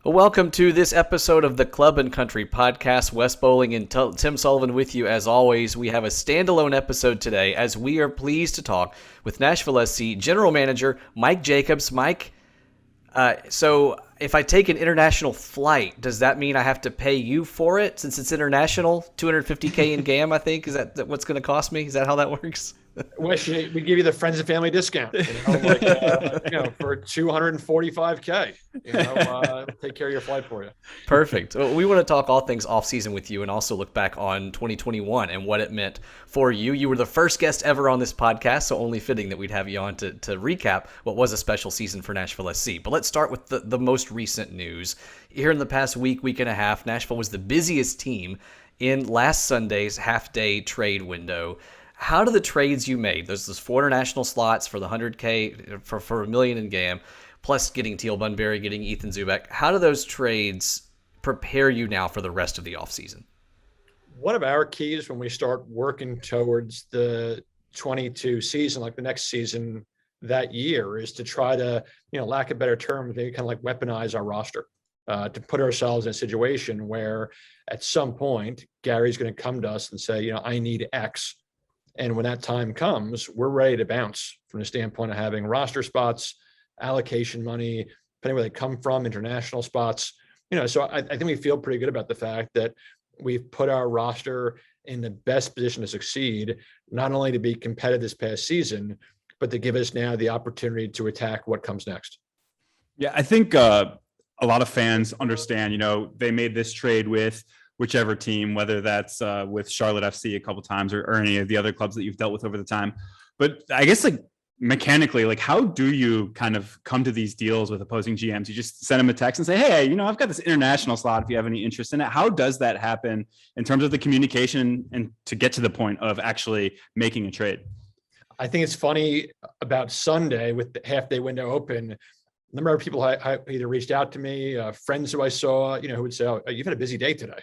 Welcome to this episode of the Club and Country Podcast. Wes Boling and Tim Sullivan with you as always. We have a standalone episode today as we are pleased to talk with Nashville SC General Manager Mike Jacobs. Mike, so if I take an international flight, does that mean I have to pay you for it since it's international? $250K in GAM, I think. Is that what's going to cost me? Is that how that works? Wish we give you the friends and family discount, for $245K. Take care of your flight for you. Perfect. Well, we want to talk all things off season with you and also look back on 2021 and what it meant for you. You were the first guest ever on this podcast, so only fitting that we'd have you on to recap what was a special season for Nashville SC. But let's start with the most recent news. Here in the past week and a half, Nashville was the busiest team in last Sunday's half-day trade window. How do the trades you made, those 4 international slots for the 100K, for $1 million in GAM, plus getting Teal Bunbury, getting Ethan Zubak, how do those trades prepare you now for the rest of the offseason? One of our keys when we start working towards the 22 season, like the next season that year, is to try to, lack of better terms, maybe kind of like weaponize our roster, to put ourselves in a situation where at some point, Gary's going to come to us and say, I need X. And when that time comes, we're ready to bounce from the standpoint of having roster spots, allocation money, depending where they come from, international spots. So I think we feel pretty good about the fact that we've put our roster in the best position to succeed, not only to be competitive this past season, but to give us now the opportunity to attack what comes next. Yeah, I think a lot of fans understand, they made this trade with whichever team, whether that's with Charlotte FC a couple times or any of the other clubs that you've dealt with over the time. But I guess mechanically, how do you kind of come to these deals with opposing GMs? You just send them a text and say, hey, I've got this international slot if you have any interest in it. How does that happen in terms of the communication and to get to the point of actually making a trade? I think it's funny about Sunday with the half-day window open. A number of people either reached out to me, friends who I saw, who would say, oh, you've had a busy day today.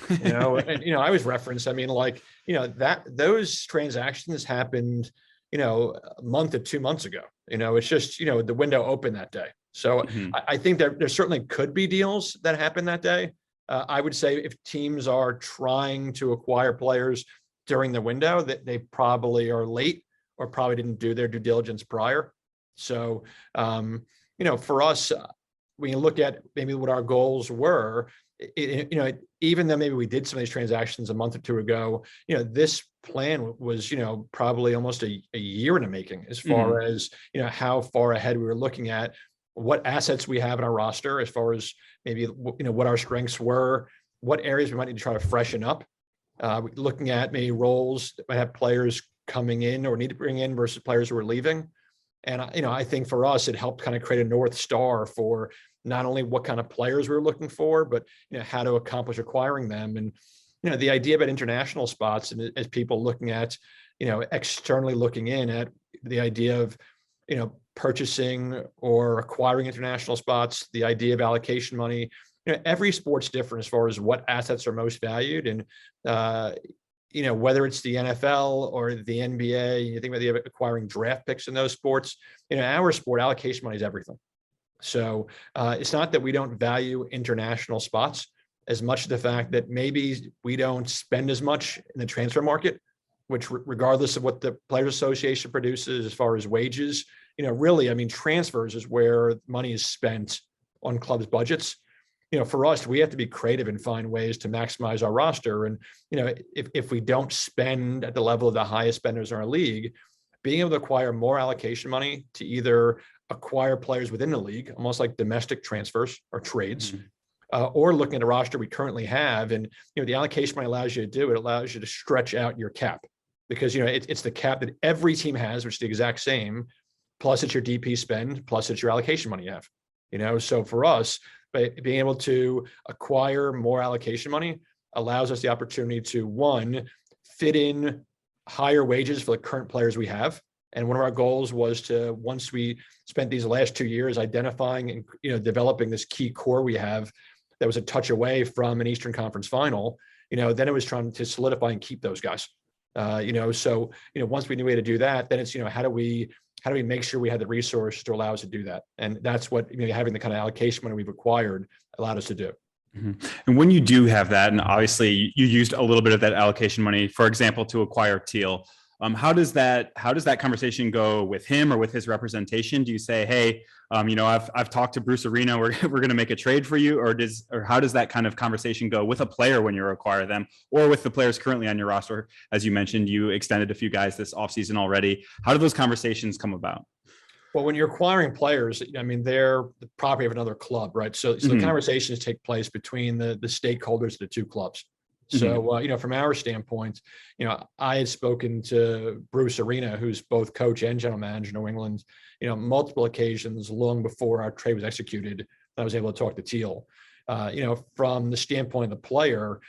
And I was referenced. That those transactions happened, a month or 2 months ago. It's just, the window opened that day. So I think there certainly could be deals that happen that day. I would say if teams are trying to acquire players during the window, that they probably are late or probably didn't do their due diligence prior. So, for us, when you look at maybe what our goals were, even though maybe we did some of these transactions a month or 2 ago, this plan was, probably almost a year in the making as far as, how far ahead we were looking at what assets we have in our roster, as far as maybe, what our strengths were, what areas we might need to try to freshen up, looking at maybe roles that might have players coming in or need to bring in versus players who are leaving. And, I think for us, it helped kind of create a North Star for not only what kind of players we were looking for, but, how to accomplish acquiring them. And, the idea about international spots and as people looking at, externally looking in at the idea of, purchasing or acquiring international spots, the idea of allocation money, every sport's different as far as what assets are most valued. And, whether it's the NFL or the NBA, you think about the acquiring draft picks in those sports, our sport, allocation money is everything. So it's not that we don't value international spots as much as the fact that maybe we don't spend as much in the transfer market, which regardless of what the Players Association produces as far as wages, really, transfers is where money is spent on clubs' budgets. For us, we have to be creative and find ways to maximize our roster. And, if we don't spend at the level of the highest spenders in our league, being able to acquire more allocation money to either acquire players within the league, almost like domestic transfers or trades, or looking at the roster we currently have. And, the allocation money allows you to do, it allows you to stretch out your cap because, it's the cap that every team has, which is the exact same, plus it's your DP spend, plus it's your allocation money you have, so for us, being able to acquire more allocation money allows us the opportunity to, one, fit in higher wages for the current players we have. And one of our goals was to, once we spent these last 2 years identifying and, developing this key core we have that was a touch away from an Eastern Conference final, then it was trying to solidify and keep those guys. So, once we knew we had to do that, then it's, how do we make sure we had the resources to allow us to do that? And that's what, having the kind of allocation money we've acquired allowed us to do. And when you do have that, and obviously you used a little bit of that allocation money, for example, to acquire Teal, how does that conversation go with him or with his representation? Do you say, hey, I've talked to Bruce Arena, we're going to make a trade for you, or how does that kind of conversation go with a player when you acquire them, or with the players currently on your roster? As you mentioned, you extended a few guys this offseason already. How do those conversations come about? Well, when you're acquiring players, I mean, they're the property of another club, right? So the conversations take place between the stakeholders of the two clubs. So, from our standpoint, I had spoken to Bruce Arena, who's both coach and general manager in New England, multiple occasions long before our trade was executed. I was able to talk to Teal. From the standpoint of the player,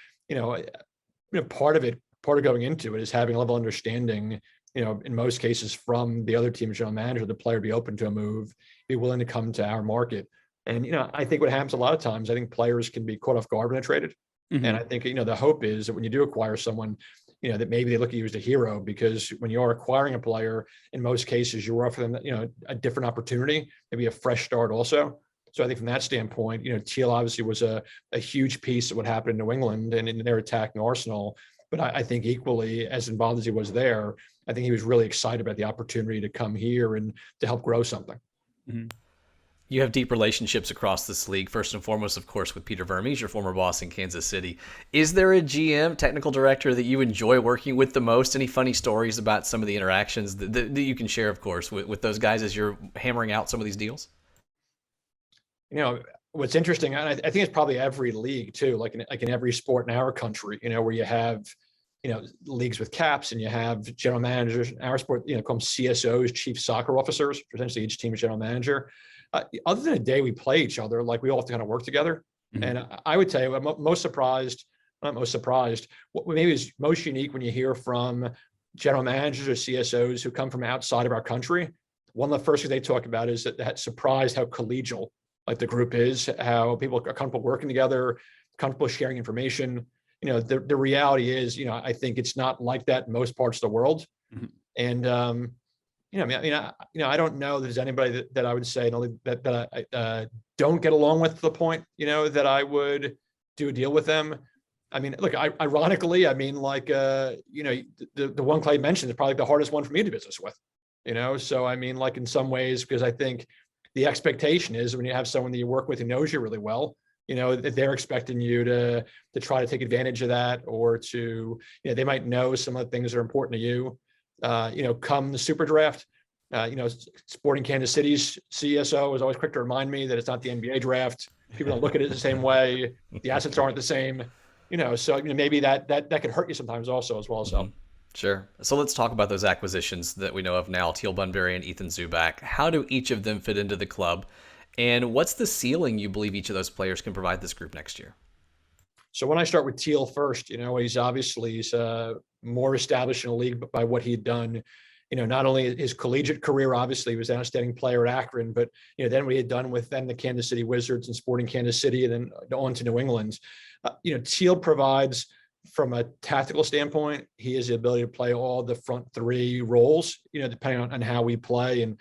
part of going into it is having a level of understanding, in most cases from the other team's general manager, the player be open to a move, be willing to come to our market. And, I think what happens a lot of times, I think players can be caught off guard when they're traded. And I think, the hope is that when you do acquire someone, that maybe they look at you as a hero, because when you are acquiring a player, in most cases, you're offering them, a different opportunity, maybe a fresh start also. So I think from that standpoint, Teal obviously was a huge piece of what happened in New England and in their attacking arsenal. But I think equally as involved as he was there, I think he was really excited about the opportunity to come here and to help grow something. You have deep relationships across this league, first and foremost, of course, with Peter Vermes, your former boss in Kansas City. Is there a GM, technical director, that you enjoy working with the most? Any funny stories about some of the interactions that you can share, of course, with those guys as you're hammering out some of these deals? What's interesting, and I think it's probably every league too, like in every sport in our country, where you have, leagues with caps and you have general managers. In our sport, call them CSOs, chief soccer officers, essentially each team's general manager. Other than a day we play each other, like we all have to kind of work together. And I would tell you, I'm not most surprised, what maybe is most unique when you hear from general managers or CSOs who come from outside of our country. One of the first things they talk about is that surprised how collegial like the group is, how people are comfortable working together, comfortable sharing information. The reality is, I think it's not like that in most parts of the world. And, I don't know that there's anybody that I would say that I don't get along with, to the point, that I would do a deal with them. I mean, look, ironically, the one Clay mentioned is probably the hardest one for me to do business with, so I mean, like in some ways, because I think the expectation is when you have someone that you work with who knows you really well, that they're expecting you to try to take advantage of that, or to, they might know some of the things that are important to you. Come the super draft, Sporting Kansas City's CSO is always quick to remind me that it's not the NBA draft. People don't look at it the same way. The assets aren't the same, so maybe that could hurt you sometimes also as well. So. Sure. So let's talk about those acquisitions that we know of now, Teal Bunbury and Ethan Zubak. How do each of them fit into the club? And what's the ceiling you believe each of those players can provide this group next year? So when I start with Teal first, he's more established in the league by what he'd done. Not only his collegiate career, obviously he was an outstanding player at Akron, but then what he had done with then the Kansas City Wizards and Sporting Kansas City, and then on to New England. Teal provides, from a tactical standpoint, he has the ability to play all the front three roles, depending on how we play. And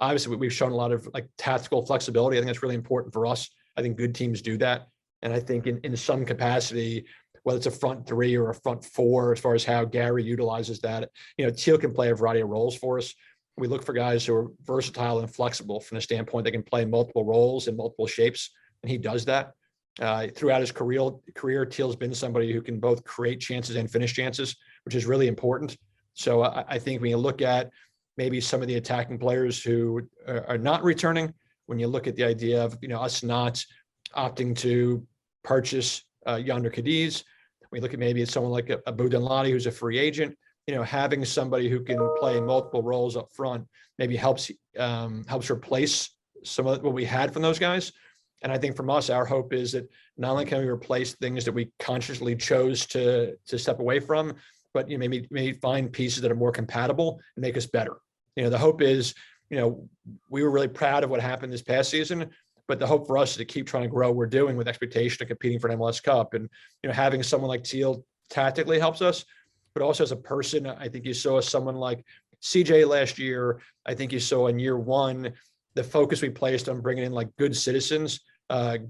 obviously we've shown a lot of like tactical flexibility. I think that's really important for us. I think good teams do that. And I think in some capacity, whether it's a front three or a front four, as far as how Gary utilizes that, Teal can play a variety of roles for us. We look for guys who are versatile and flexible from the standpoint they can play multiple roles in multiple shapes, and he does that. Throughout his career, Teal's been somebody who can both create chances and finish chances, which is really important. So I think when you look at maybe some of the attacking players who are not returning, when you look at the idea of us not opting to purchase Yonder Cadiz, when you look at maybe it's someone like Abu Danladi, who's a free agent, having somebody who can play multiple roles up front maybe helps replace some of what we had from those guys. And I think from us, our hope is that not only can we replace things that we consciously chose to step away from, but maybe find pieces that are more compatible and make us better. The hope is, we were really proud of what happened this past season, but the hope for us is to keep trying to grow what we're doing with expectation of competing for an MLS Cup. And, having someone like Teal tactically helps us, but also as a person, I think you saw someone like CJ last year. I think you saw in year one, the focus we placed on bringing in like good citizens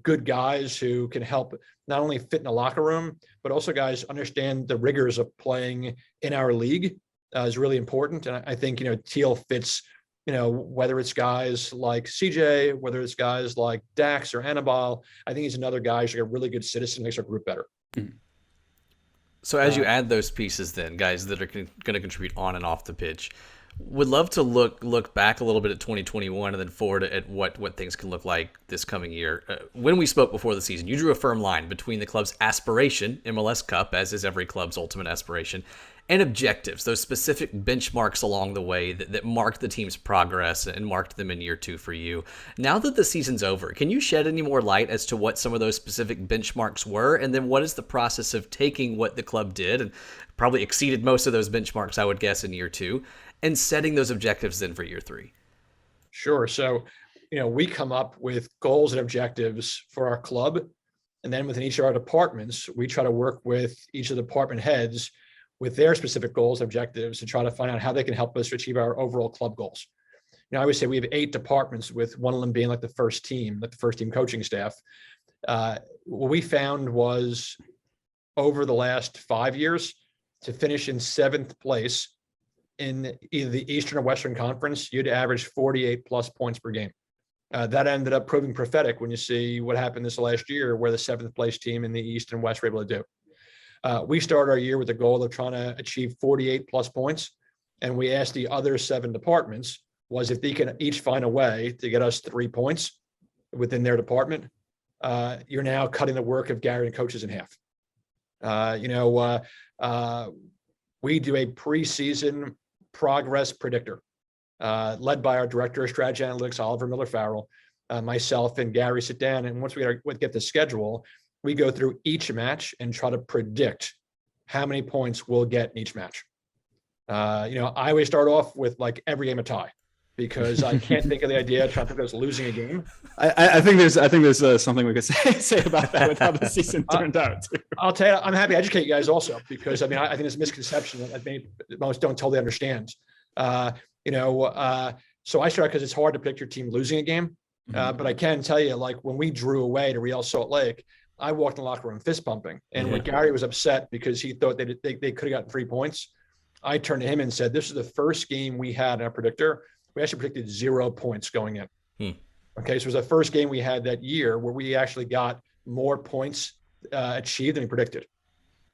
good guys who can help not only fit in the locker room, but also guys understand the rigors of playing in our league is really important. And I think, Teal fits, whether it's guys like CJ, whether it's guys like Dax or Annabelle, I think he's another guy who's like a really good citizen, makes our group better. So as you add those pieces then, guys that are going to contribute on and off the pitch, would love to look back a little bit at 2021 and then forward at what things can look like this coming year. When we spoke before the season, you drew a firm line between the club's aspiration, MLS Cup, as is every club's ultimate aspiration, and objectives, those specific benchmarks along the way that marked the team's progress and marked them in year 2 for you. Now that the season's over, can you shed any more light as to what some of those specific benchmarks were? And then what is the process of taking what the club did, and probably exceeded most of those benchmarks, I would guess, in year 2, and setting those objectives then for year 3? Sure. So, we come up with goals and objectives for our club. And then within each of our departments, we try to work with each of the department heads with their specific goals and objectives to try to find out how they can help us to achieve our overall club goals. I always say we have 8 departments, with one of them being like the first team coaching staff. What we found was over the last 5 years, to finish in 7th place in either the Eastern or Western Conference, you'd average 48 plus points per game. That ended up proving prophetic when you see what happened this last year, where the 7th place team in the East and West were able to do. We started our year with the goal of trying to achieve 48 plus points. And we asked the other 7 departments was if they can each find a way to get us 3 points within their department. You're now cutting the work of Gary and coaches in half. We do a preseason progress predictor led by our director of strategy analytics, Oliver Miller-Farrell. Myself and Gary sit down, and once we get the schedule, we go through each match and try to predict how many points we'll get in each match. I always start off with like every game a tie, because I can't think of the idea of trying to think I was losing a game. I think there's something we could say about that with how the season turned out. Too. I'll tell you, I'm happy to educate you guys also, because I think it's a misconception that most don't totally understand. So I start because it's hard to predict your team losing a game. But I can tell you, like when we drew away to Real Salt Lake, I walked in the locker room fist pumping. And when Gary was upset because he thought they could have gotten 3 points, I turned to him and said, this is the first game we had in our predictor. We actually predicted 0 points going in. Okay, so it was the first game we had that year where we actually got more points achieved than we predicted.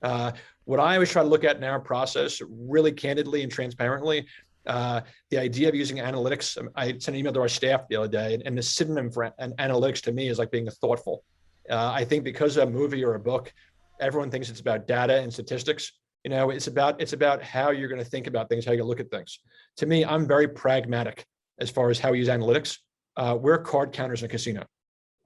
What I always try to look at in our process, really candidly and transparently, the idea of using analytics. I sent an email to our staff the other day, and the synonym for analytics to me is like being thoughtful. I think because of a movie or a book, everyone thinks it's about data and statistics. It's about how you're going to think about things, how you look at things. To me, I'm very pragmatic as far as how we use analytics. We're card counters in a casino.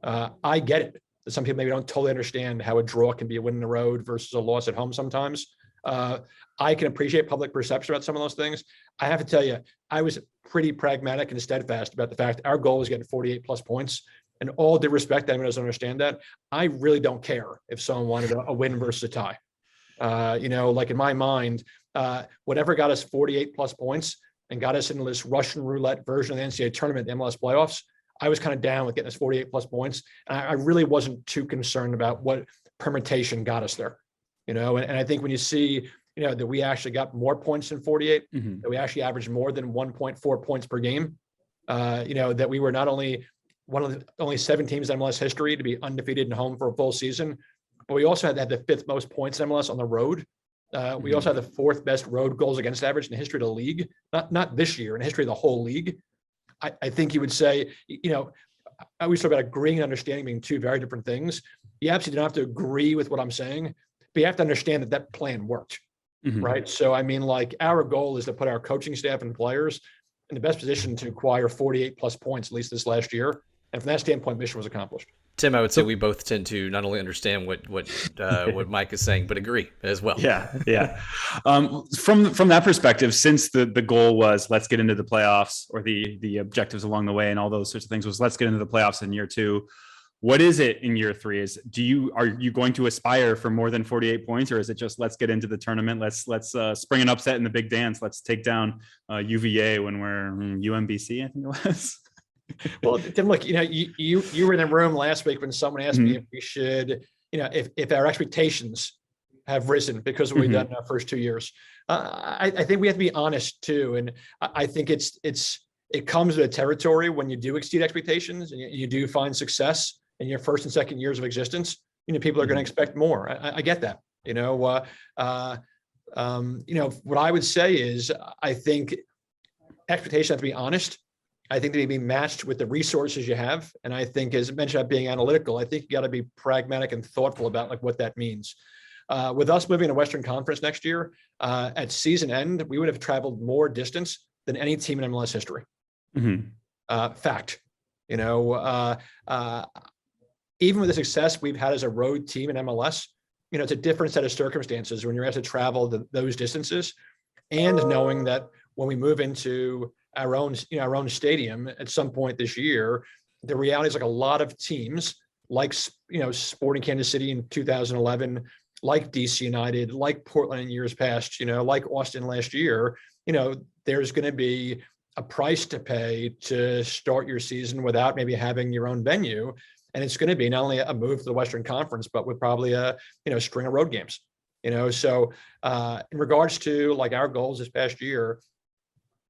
I get it that some people maybe don't totally understand how a draw can be a win in the road versus a loss at home sometimes. I can appreciate public perception about some of those things. I have to tell you, I was pretty pragmatic and steadfast about the fact our goal is getting 48 plus points. And all due respect, anyone doesn't understand that. I really don't care if someone wanted a win versus a tie. Like in my mind, whatever got us 48 plus points and got us into this Russian roulette version of the NCAA tournament, the MLS playoffs, I was kind of down with getting us 48 plus points. And I really wasn't too concerned about what permutation got us there. And I think when you see, that we actually got more points than 48, that we actually averaged more than 1.4 points per game, that we were not only one of the only 7 teams in MLS history to be undefeated and home for a full season, but we also had the 5th most points in MLS on the road. We also had the 4th best road goals against average in the history of the league, not this year, in the history of the whole league. I think you would say, I always talk about agreeing and understanding being 2 very different things. You absolutely don't have to agree with what I'm saying, but you have to understand that plan worked, right? So, our goal is to put our coaching staff and players in the best position to acquire 48 plus points, at least this last year. And from that standpoint, mission was accomplished. Tim, I would say we both tend to not only understand what Mike is saying, but agree as well. Yeah. From that perspective, since the goal was let's get into the playoffs, or the objectives along the way and all those sorts of things was let's get into the playoffs in year 2. What is it in year 3? Are you going to aspire for more than 48 points, or is it just let's get into the tournament? Let's spring an upset in the big dance. Let's take down UVA when we're UMBC, I think it was. Well, Tim, look, you were in the room last week when someone asked me if we should, if our expectations have risen because of what we've done in our first 2 years. I think we have to be honest too, and I think it comes with a territory when you do exceed expectations and you do find success in your first and second years of existence. People are going to expect more. I get that. What I would say is I think expectations have to be honest. I think they need to be matched with the resources you have. And I think, as mentioned about being analytical, I think you got to be pragmatic and thoughtful about like what that means. With us moving to Western Conference next year, at season end, we would have traveled more distance than any team in MLS history. Fact. Even with the success we've had as a road team in MLS, it's a different set of circumstances when you're asked to travel those distances, and knowing that when we move into our own stadium at some point this year, the reality is like a lot of teams like, Sporting Kansas City in 2011, like DC United, like Portland in years past, like Austin last year, there's going to be a price to pay to start your season without maybe having your own venue. And it's going to be not only a move to the Western Conference, but with probably a, string of road games, So in regards to like our goals this past year,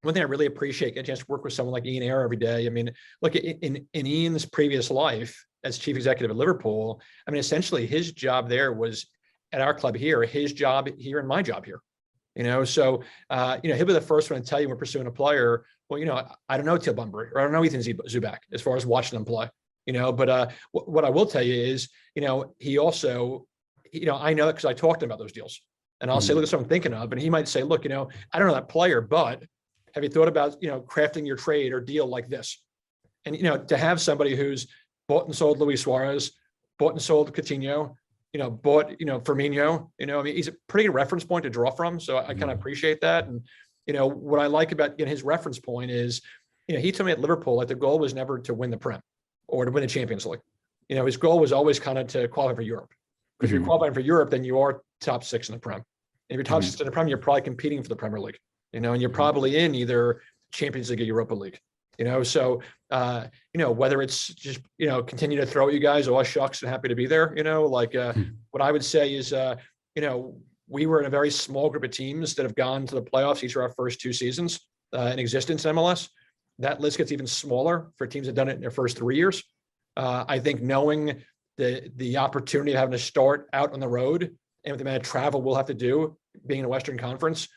one thing I really appreciate getting a chance to work with someone like Ian Ayre every day. I mean, look, in Ian's previous life as chief executive at Liverpool, I mean, essentially his job there was at our club here, his job here and my job here. So he'll be the first one to tell you when we're pursuing a player, well, I don't know Till Bunbury or I don't know Ethan Zubak as far as watching them play, but what I will tell you is, he also, I know it because I talked to him about those deals, and I'll say, look, that's what I'm thinking of. And he might say, look, I don't know that player, but have you thought about, crafting your trade or deal like this? And, to have somebody who's bought and sold Luis Suarez, bought and sold Coutinho, bought, Firmino, I mean, he's a pretty good reference point to draw from. So I kind of appreciate that. And, what I like about his reference point is, he told me at Liverpool, like the goal was never to win the Prem or to win the Champions League. His goal was always kind of to qualify for Europe. Because if you're qualifying for Europe, then you are top 6 in the Prem. And if you're top 6 in the Prem, you're probably competing for the Premier League, and you're probably in either Champions League or Europa League. So whether it's just, continue to throw at you guys, oh, shucks, and happy to be there, what I would say is, we were in a very small group of teams that have gone to the playoffs each of our first 2 seasons in existence in MLS. That list gets even smaller for teams that have done it in their first 3 years. I think knowing the opportunity of having to start out on the road and with the amount of travel we'll have to do being in a Western Conference,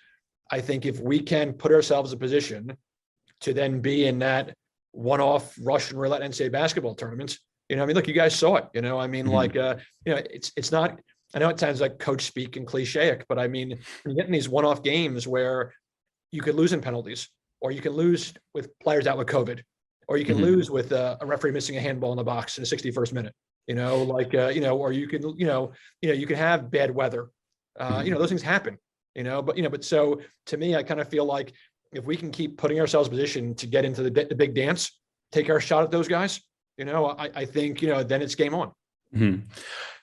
I think if we can put ourselves in a position to then be in that one-off Russian roulette NCAA basketball tournament, look, you guys saw it, it's not, I know it sounds like coach speak and cliche, but I mean, when you get in these one-off games where you could lose in penalties, or you can lose with players out with COVID, or you can lose with a referee missing a handball in the box in the 61st minute, or you can, you can have bad weather, those things happen, but so to me, I kind of feel like if we can keep putting ourselves in position to get into the big dance, take our shot at those guys, I think, then it's game on.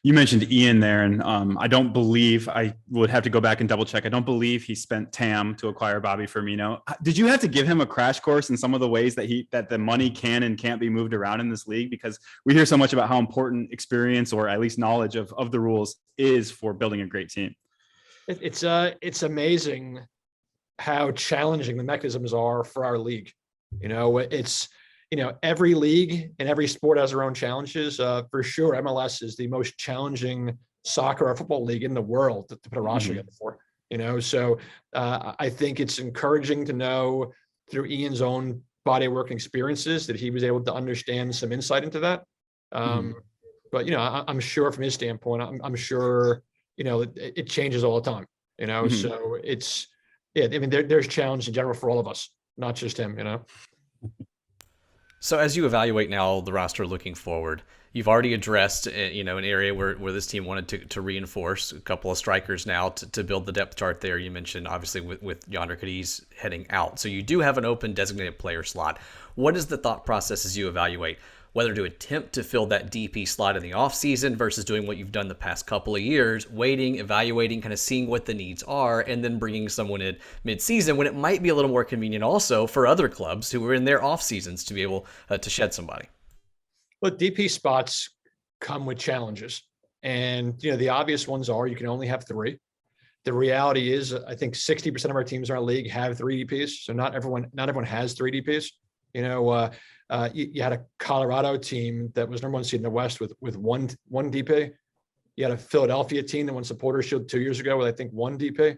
You mentioned Ian there, and I don't believe, I would have to go back and double check, I don't believe he spent TAM to acquire Bobby Firmino. Did you have to give him a crash course in some of the ways that the money can and can't be moved around in this league? Because we hear so much about how important experience, or at least knowledge of the rules, is for building a great team. It's amazing how challenging the mechanisms are for our league. It's, every league and every sport has their own challenges. For sure, MLS is the most challenging soccer or football league in the world to put a roster together for. So I think it's encouraging to know through Ian's own body of work and experiences that he was able to understand some insight into that. But I'm sure from his standpoint, I'm sure it changes all the time. So it's I mean there's challenge in general for all of us, not just him. So as you evaluate now the roster looking forward, you've already addressed, an area where this team wanted to reinforce a couple of strikers now to build the depth chart there. You mentioned obviously with Yonder Cadiz heading out. So you do have an open designated player slot. What is the thought process as you evaluate whether to attempt to fill that DP slot in the offseason versus doing what you've done the past couple of years, waiting, evaluating, kind of seeing what the needs are, and then bringing someone in mid-season when it might be a little more convenient also for other clubs who are in their off seasons to be able to shed somebody. Look, DP spots come with challenges. And, the obvious ones are you can only have 3. The reality is, I think 60% of our teams in our league have 3 DPs. So not everyone has 3 DPs. You had a Colorado team that was number 1 seed in the West with one DP. You had a Philadelphia team that won Supporters Shield 2 years ago with, I think, 1 DP.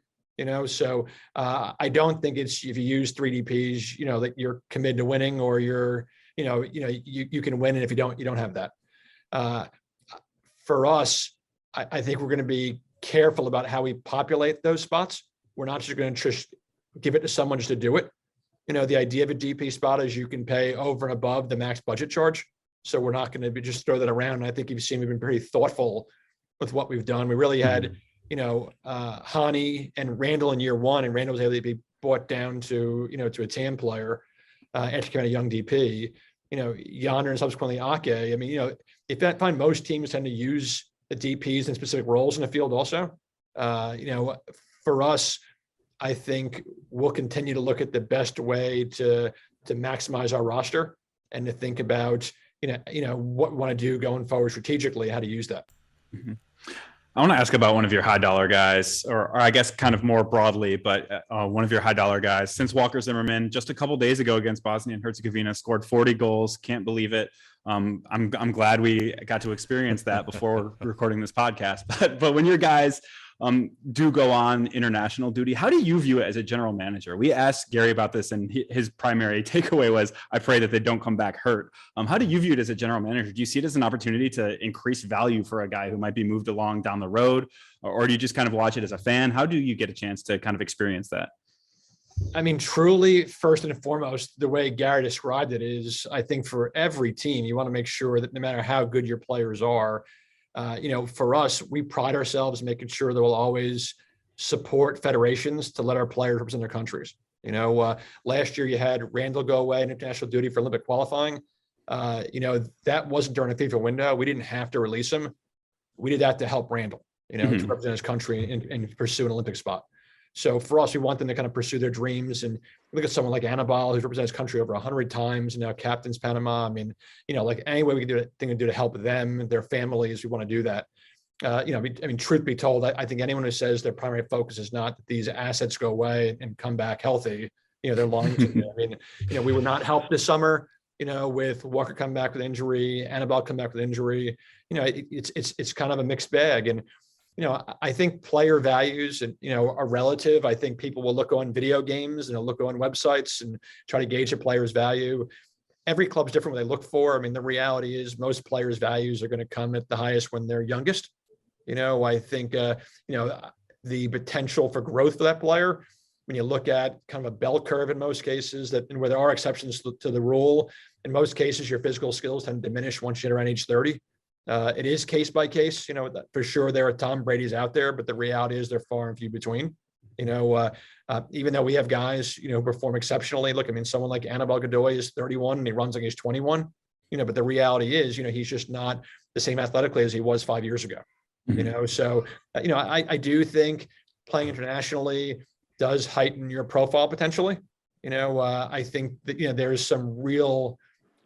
So I don't think it's if you use 3 DPs, that you're committed to winning, or you're, you can win, and if you don't have that. For us, I think we're going to be careful about how we populate those spots. We're not just going to just give it to someone just to do it. The idea of a DP spot is you can pay over and above the max budget charge. So we're not going to just throw that around. And I think you've seen we've been pretty thoughtful with what we've done. We really had, Hani and Randall in year 1, and Randall was able to be brought down to, to a TAM player after becoming a young DP. Yonder and subsequently Ake. I mean, if I find most teams tend to use the DPs in specific roles in the field also. For us, I think we'll continue to look at the best way to maximize our roster and to think about, what we want to do going forward strategically, how to use that. Mm-hmm. I want to ask about one of your high dollar guys, or I guess kind of more broadly, but one of your high dollar guys since Walker Zimmerman just a couple days ago against Bosnia and Herzegovina scored 40 goals. Can't believe it. I'm glad we got to experience that before recording this podcast. But when your guys do go on international duty, how do you view it as a general manager? We asked Gary about this, and his primary takeaway was, I pray that they don't come back hurt. How do you view it as a general manager? Do you see it as an opportunity to increase value for a guy who might be moved along down the road? Or do you just kind of watch it as a fan? How do you get a chance to kind of experience that? I mean, truly, first and foremost, the way Gary described it is, I think for every team, you want to make sure that no matter how good your players are, for us, we pride ourselves in making sure that we'll always support federations to let our players represent their countries. Last year you had Randall go away in international duty for Olympic qualifying. That wasn't during a FIFA window. We didn't have to release him. We did that to help Randall, to represent his country and pursue an Olympic spot. So for us, we want them to kind of pursue their dreams. And look at someone like Anibal, who's represented his country over 100 times and now captains Panama. I mean, like any way we can do anything to do to help them, their families, we want to do that. Truth be told, I think anyone who says their primary focus is not that these assets go away and come back healthy, they're lying to me. I mean, we were not helped this summer, with Walker coming back with injury, Anibal come back with injury. It's kind of a mixed bag. And I think player values and, are relative. I think people will look on video games and they'll look on websites and try to gauge a player's value. Every club's different what they look for. I mean, the reality is most players' values are going to come at the highest when they're youngest. I think, the potential for growth for that player, when you look at kind of a bell curve in most cases, and where there are exceptions to the rule, in most cases, your physical skills tend to diminish once you get around age 30. It is case by case, for sure there are Tom Brady's out there, but the reality is they're far and few between. Even though we have guys, who perform exceptionally. Look, I mean, someone like Anibal Godoy is 31 and he runs like he's 21, but the reality is, he's just not the same athletically as he was 5 years ago. So, I do think playing internationally does heighten your profile potentially. I think that, there's some real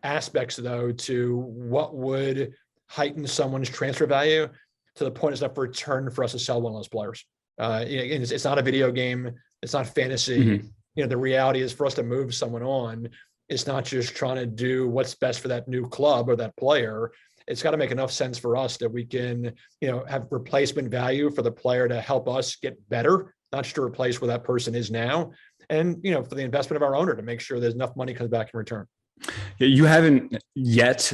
aspects though to what would heighten someone's transfer value to the point it's enough return for us to sell one of those players. It's not a video game. It's not fantasy. The reality is for us to move someone on, it's not just trying to do what's best for that new club or that player. It's got to make enough sense for us that we can, have replacement value for the player to help us get better, not just to replace where that person is now. And, for the investment of our owner to make sure there's enough money comes back in return. You haven't yet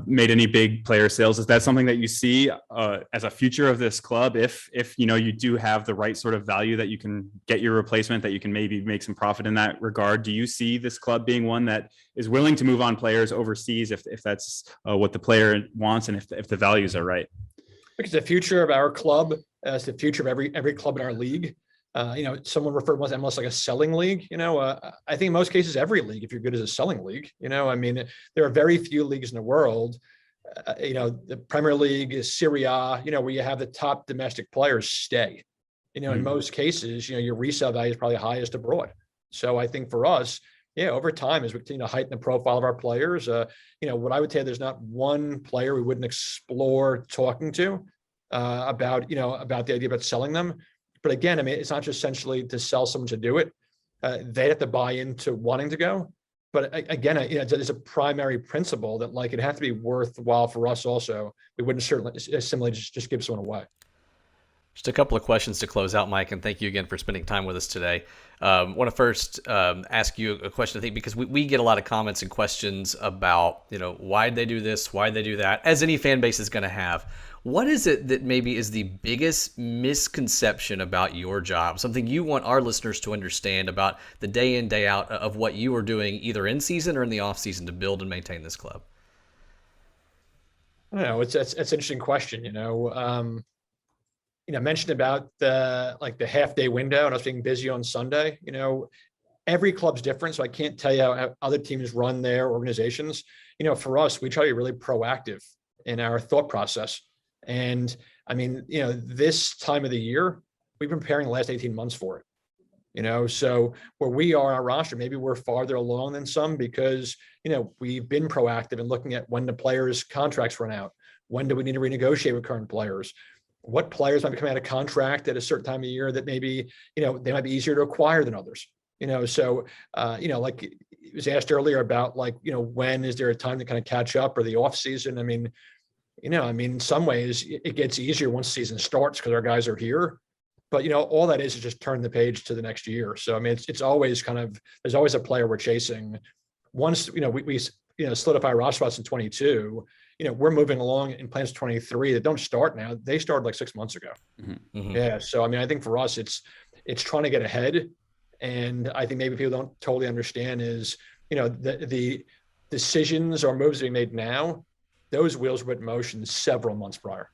made any big player sales. Is that something that you see as a future of this club? If you do have the right sort of value that you can get your replacement, that you can maybe make some profit in that regard, do you see this club being one that is willing to move on players overseas if that's what the player wants and if the values are right? Because the future of our club, as the future of every club in our league, Someone referred to MLS like a selling league. I think in most cases, every league, if you're good, is a selling league. I mean, there are very few leagues in the world. The Premier League is Serie A, where you have the top domestic players stay. In most cases, your resale value is probably highest abroad. So I think for us, over time, as we continue to heighten the profile of our players, what I would say, there's not one player we wouldn't explore talking to about the idea about selling them. But again, I mean, it's not just essentially to sell someone to do it. They have to buy into wanting to go. But again, it's a primary principle that it has to be worthwhile for us also. We wouldn't simply just give someone away. Just a couple of questions to close out, Mike, and thank you again for spending time with us today. I want to first ask you a question, I think, because we get a lot of comments and questions about, why'd they do this, why'd they do that, as any fan base is going to have. What is it that maybe is the biggest misconception about your job, something you want our listeners to understand about the day in, day out of what you are doing either in season or in the off season to build and maintain this club? I don't know. It's an interesting question, mentioned about the half day window and us being busy on Sunday. Every club's different, so I can't tell you how other teams run their organizations. For us, we try to be really proactive in our thought process. And I mean, this time of the year, we've been preparing the last 18 months for it. So where we are on our roster, maybe we're farther along than some because, we've been proactive in looking at when the players' contracts run out. When do we need to renegotiate with current players? What players might be coming out of contract at a certain time of year that maybe, they might be easier to acquire than others. So, like it was asked earlier about when is there a time to kind of catch up or the off season? I mean, in some ways it gets easier once the season starts because our guys are here. But, all that is just turn the page to the next year. So, I mean, it's always there's always a player we're chasing. Once, we solidify roster spots in 22, we're moving along in plans 23 that don't start now. They started like 6 months ago. Mm-hmm. Yeah. So, I mean, I think for us, it's trying to get ahead. And I think maybe people don't totally understand is, the decisions or moves being made now, those wheels were in motion several months prior.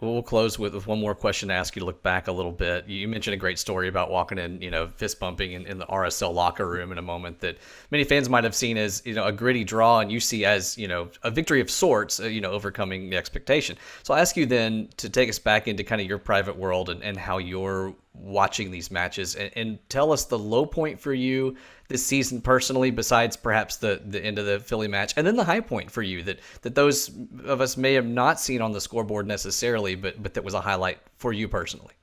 We'll close with one more question to ask you to look back a little bit. You mentioned a great story about walking in, fist bumping in the RSL locker room in a moment that many fans might have seen as, a gritty draw and you see as, a victory of sorts, overcoming the expectation. So I'll ask you then to take us back into kind of your private world and how you're watching these matches and tell us the low point for you this season personally, besides perhaps the end of the Philly match, and then the high point for you that those of us may have not seen on the scoreboard necessarily, but that was a highlight for you personally.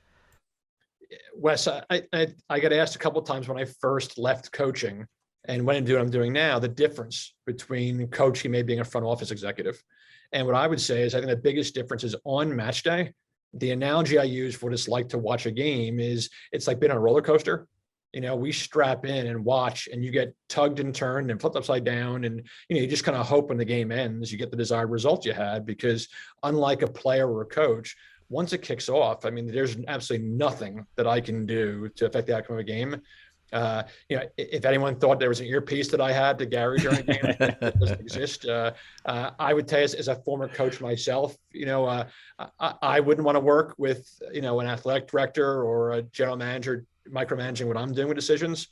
Wes, I got asked a couple of times when I first left coaching and went into what I'm doing now, the difference between coaching maybe being a front office executive. And what I would say is I think the biggest difference is on match day. The analogy I use for what it's like to watch a game is it's like being on a roller coaster. We strap in and watch and you get tugged and turned and flipped upside down. And, you just kind of hope when the game ends, you get the desired result you had, because unlike a player or a coach, once it kicks off, I mean, there's absolutely nothing that I can do to affect the outcome of a game. If anyone thought there was an earpiece that I had to Gary during a game, it doesn't exist. I would tell you as a former coach myself, I wouldn't want to work with, an athletic director or a general manager micromanaging what I'm doing with decisions.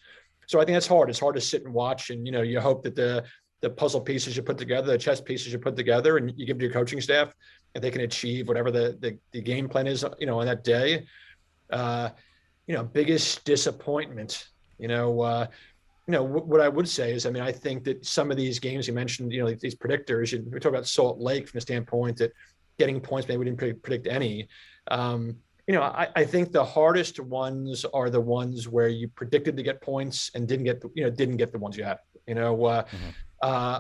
So I think that's hard. It's hard to sit and watch and, you hope that the puzzle pieces you put together, the chess pieces you put together, and you give to your coaching staff and they can achieve whatever the game plan is, on that day. Biggest disappointment, what I would say is, I mean, I think that some of these games you mentioned, these predictors, we talk about Salt Lake from the standpoint that getting points, maybe we didn't predict any. I think the hardest ones are the ones where you predicted to get points and didn't get the ones you had.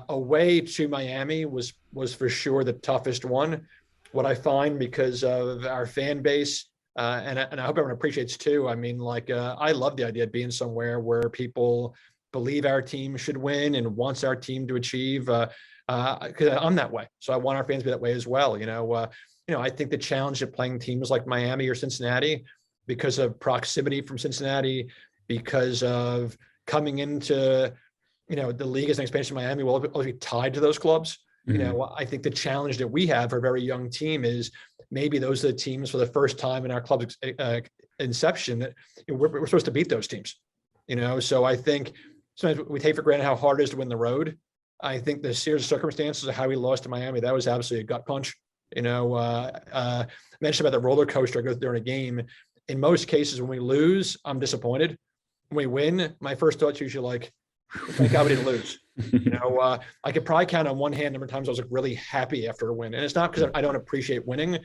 Away to Miami was for sure the toughest one. What I find, because of our fan base, and I hope everyone appreciates too. I mean, I love the idea of being somewhere where people believe our team should win and wants our team to achieve. Because I'm that way, so I want our fans to be that way as well. I think the challenge of playing teams like Miami or Cincinnati, because of proximity from Cincinnati, because of coming into, the league as an expansion of Miami, will always be tied to those clubs. Mm-hmm. I think the challenge that we have for a very young team is maybe those are the teams for the first time in our club's inception that we're supposed to beat those teams. So I think sometimes we take for granted how hard it is to win the road. I think the series of circumstances of how we lost to Miami, that was absolutely a gut punch. Mentioned about the roller coaster I go through during a game. In most cases, when we lose, I'm disappointed. When we win, my first thought's usually like, thank God we didn't lose. I could probably count on one hand number of times I was like really happy after a win. And it's not because I don't appreciate winning,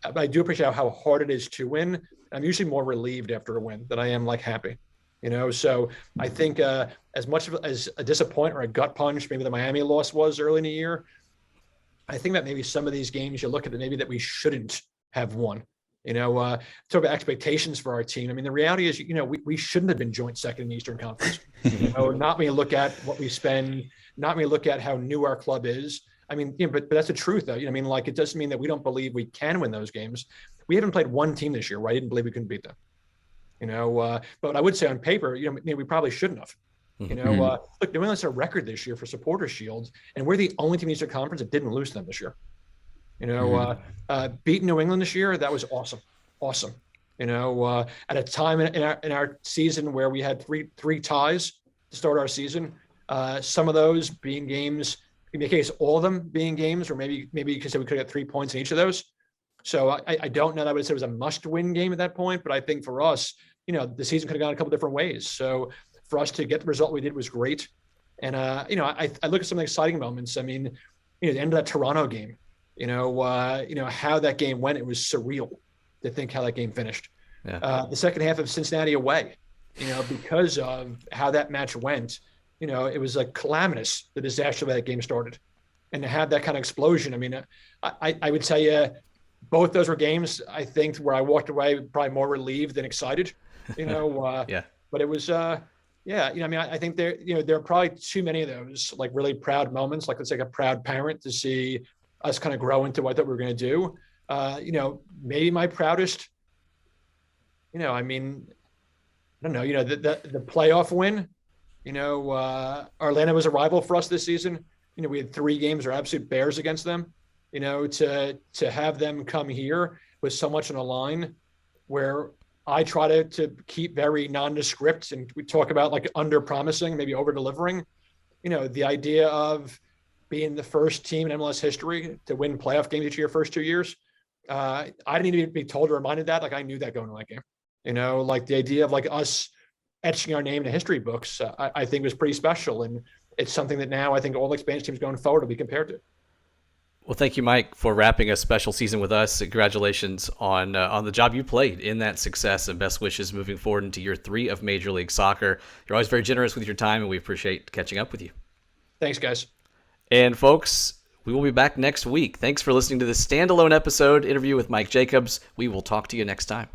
but I do appreciate how hard it is to win. I'm usually more relieved after a win than I am like happy. So I think as much as a disappointment or a gut punch, maybe the Miami loss was early in the year, I think that maybe some of these games you look at it, maybe that we shouldn't have won. Talk about expectations for our team. I mean, the reality is, we shouldn't have been joint second in the Eastern Conference. Not when you look at what we spend, not when you look at how new our club is. I mean, but that's the truth, though. It doesn't mean that we don't believe we can win those games. We haven't played one team this year where I didn't believe we couldn't beat them. But I would say on paper, maybe we probably shouldn't have. Look, New England's a record this year for supporter shields, and we're the only team in the Eastern Conference that didn't lose to them this year. Beating New England this year, that was awesome. At a time in our season where we had three ties to start our season, some of those being games, in my case, all of them being games, or maybe you could say we could get 3 points in each of those. So I don't know that I would say it was a must-win game at that point, but I think for us, the season could have gone a couple different ways. So for us to get the result we did was great. And I look at some of the exciting moments. I mean, the end of that Toronto game. How that game went, it was surreal to think how that game finished. Yeah. The second half of Cincinnati away, because of how that match went, it was like calamitous, the disaster that game started. And to have that kind of explosion, I mean, I would tell you, both those were games, I think, where I walked away probably more relieved than excited, Yeah. But it was, I think there are probably too many of those, like really proud moments, like let's say a proud parent to see us kind of grow into what I thought we were going to do. Maybe my proudest, I don't know, the playoff win, Orlando was a rival for us this season. We had 3 games or absolute bears against them, to have them come here with so much on the line, where I try to keep very nondescript, and we talk about like under promising, maybe over delivering, the idea of being the first team in MLS history to win playoff games each of your first 2 years. I didn't need to be told or reminded that. Like I knew that going into that game, like the idea of like us etching our name in the history books, I think was pretty special. And it's something that now I think all expansion teams going forward will be compared to. Well, thank you, Mike, for wrapping a special season with us. Congratulations on the job you played in that success, and best wishes moving forward into year 3 of Major League Soccer. You're always very generous with your time, and we appreciate catching up with you. Thanks, guys. And folks, we will be back next week. Thanks for listening to this standalone episode interview with Mike Jacobs. We will talk to you next time.